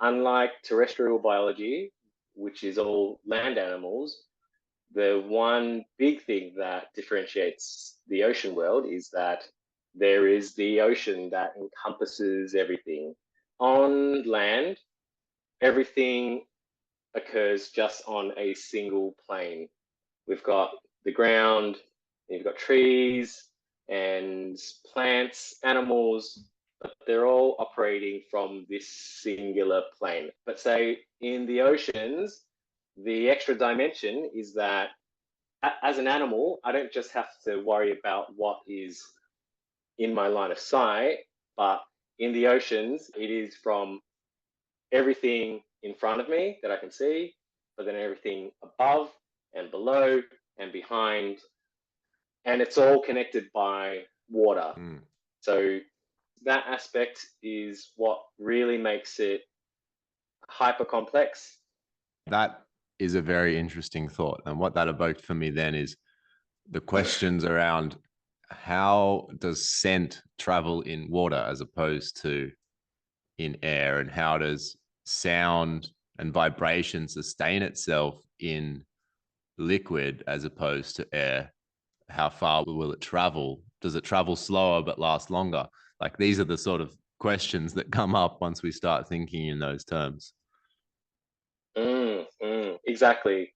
unlike terrestrial biology, which is all land animals, the one big thing that differentiates the ocean world is that there is the ocean that encompasses everything. On land, everything occurs just on a single plane. We've got the ground, you've got trees and plants, animals, but they're all operating from this singular plane. But say in the oceans, the extra dimension is that as an animal, I don't just have to worry about what is in my line of sight, but in the oceans, it is from everything in front of me that I can see, but then everything above and below and behind, and it's all connected by water. So that aspect is what really makes it hyper complex. That is a very interesting thought. And what that evoked for me then is the questions around how does scent travel in water as opposed to in air, and how does sound and vibration sustain itself in liquid as opposed to air? How far will it travel? Does it travel slower but last longer? Like, these are the sort of questions that come up once we start thinking in those terms. Exactly.